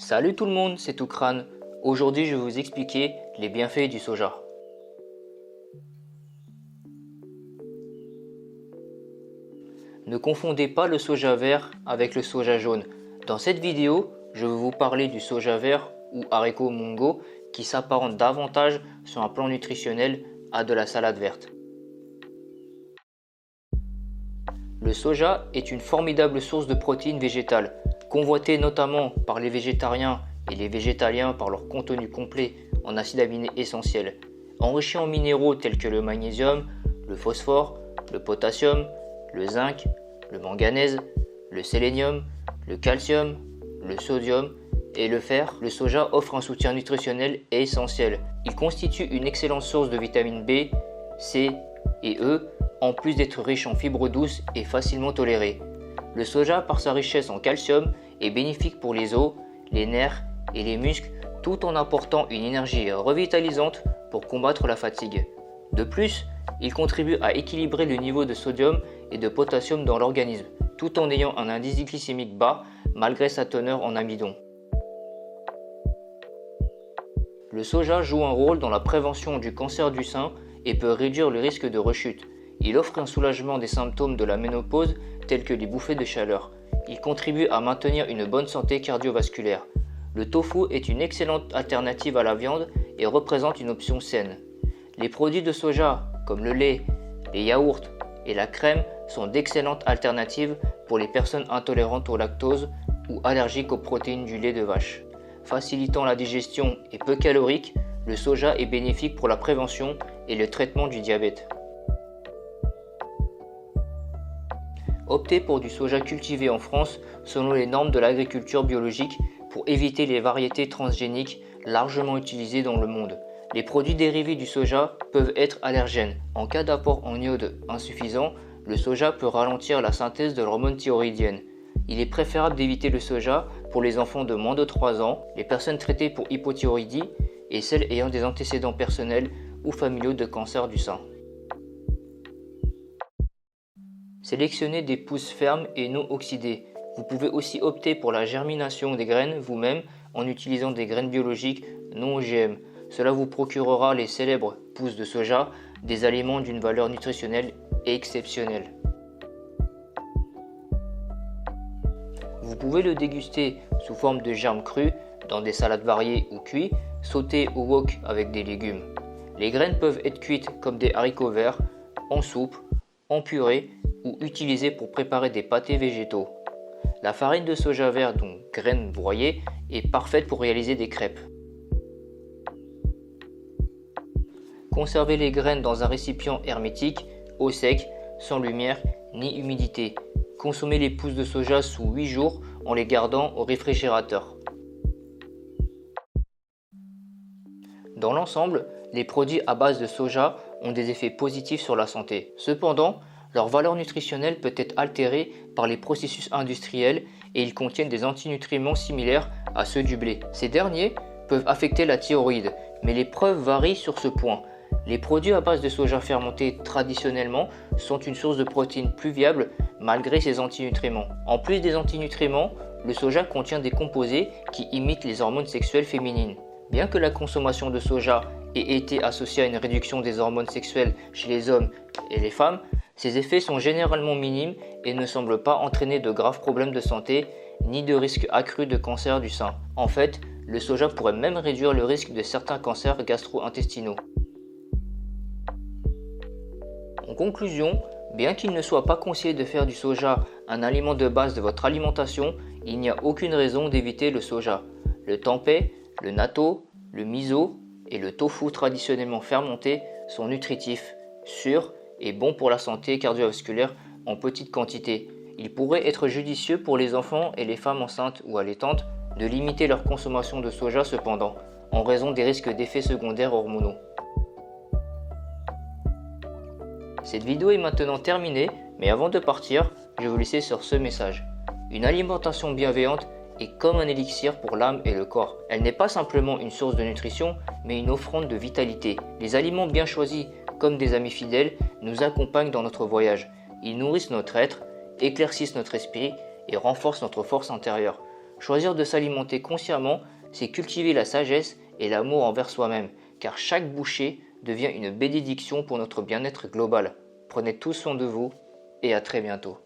Salut tout le monde, c'est Toukran. Aujourd'hui, je vais vous expliquer les bienfaits du soja. Ne confondez pas le soja vert avec le soja jaune. Dans cette vidéo, je vais vous parler du soja vert ou haricot mongo qui s'apparente davantage sur un plan nutritionnel à de la salade verte. Le soja est une formidable source de protéines végétales, convoitée notamment par les végétariens et les végétaliens par leur contenu complet en acides aminés essentiels, enrichi en minéraux tels que le magnésium, le phosphore, le potassium, le zinc, le manganèse, le sélénium, le calcium, le sodium et le fer. Le soja offre un soutien nutritionnel essentiel. Il constitue une excellente source de vitamines B, C et E, en plus d'être riche en fibres douces et facilement toléré. Le soja, par sa richesse en calcium, est bénéfique pour les os, les nerfs et les muscles, tout en apportant une énergie revitalisante pour combattre la fatigue. De plus, il contribue à équilibrer le niveau de sodium et de potassium dans l'organisme, tout en ayant un indice glycémique bas malgré sa teneur en amidon. Le soja joue un rôle dans la prévention du cancer du sein et peut réduire le risque de rechute. Il offre un soulagement des symptômes de la ménopause tels que les bouffées de chaleur. Il contribue à maintenir une bonne santé cardiovasculaire. Le tofu est une excellente alternative à la viande et représente une option saine. Les produits de soja, comme le lait, les yaourts et la crème, sont d'excellentes alternatives pour les personnes intolérantes au lactose ou allergiques aux protéines du lait de vache. Facilitant la digestion et peu calorique, le soja est bénéfique pour la prévention et le traitement du diabète. Optez pour du soja cultivé en France selon les normes de l'agriculture biologique pour éviter les variétés transgéniques largement utilisées dans le monde. Les produits dérivés du soja peuvent être allergènes. En cas d'apport en iode insuffisant, le soja peut ralentir la synthèse de l'hormone thyroïdienne. Il est préférable d'éviter le soja pour les enfants de moins de 3 ans, les personnes traitées pour hypothyroïdie et celles ayant des antécédents personnels ou familiaux de cancer du sein. Sélectionnez des pousses fermes et non oxydées. Vous pouvez aussi opter pour la germination des graines vous-même en utilisant des graines biologiques non OGM. Cela vous procurera les célèbres pousses de soja, des aliments d'une valeur nutritionnelle exceptionnelle. Vous pouvez le déguster sous forme de germes crus dans des salades variées ou cuits, sautés au wok avec des légumes. Les graines peuvent être cuites comme des haricots verts, en soupe, en purée ou utilisées pour préparer des pâtés végétaux. La farine de soja vert, donc graines broyées, est parfaite pour réaliser des crêpes. Conservez les graines dans un récipient hermétique, au sec, sans lumière ni humidité. Consommez les pousses de soja sous 8 jours en les gardant au réfrigérateur. Dans l'ensemble, les produits à base de soja ont des effets positifs sur la santé. Cependant, leur valeur nutritionnelle peut être altérée par les processus industriels et ils contiennent des antinutriments similaires à ceux du blé. Ces derniers peuvent affecter la thyroïde, mais les preuves varient sur ce point. Les produits à base de soja fermenté traditionnellement sont une source de protéines plus viable malgré ces antinutriments. En plus des antinutriments, le soja contient des composés qui imitent les hormones sexuelles féminines. Bien que la consommation de soja ait été associée à une réduction des hormones sexuelles chez les hommes et les femmes, ces effets sont généralement minimes et ne semblent pas entraîner de graves problèmes de santé ni de risque accru de cancer du sein. En fait, le soja pourrait même réduire le risque de certains cancers gastro-intestinaux. En conclusion, bien qu'il ne soit pas conseillé de faire du soja un aliment de base de votre alimentation, il n'y a aucune raison d'éviter le soja. Le tempeh, le natto, le miso et le tofu traditionnellement fermentés sont nutritifs, sûrs et bons pour la santé cardiovasculaire en petite quantité. Il pourrait être judicieux pour les enfants et les femmes enceintes ou allaitantes de limiter leur consommation de soja cependant, en raison des risques d'effets secondaires hormonaux. Cette vidéo est maintenant terminée, mais avant de partir, je vais vous laisser sur ce message. Une alimentation bienveillante est comme un élixir pour l'âme et le corps. Elle n'est pas simplement une source de nutrition, mais une offrande de vitalité. Les aliments bien choisis, comme des amis fidèles, nous accompagnent dans notre voyage. Ils nourrissent notre être, éclaircissent notre esprit et renforcent notre force intérieure. Choisir de s'alimenter consciemment, c'est cultiver la sagesse et l'amour envers soi-même, car chaque bouchée devient une bénédiction pour notre bien-être global. Prenez tous soin de vous et à très bientôt.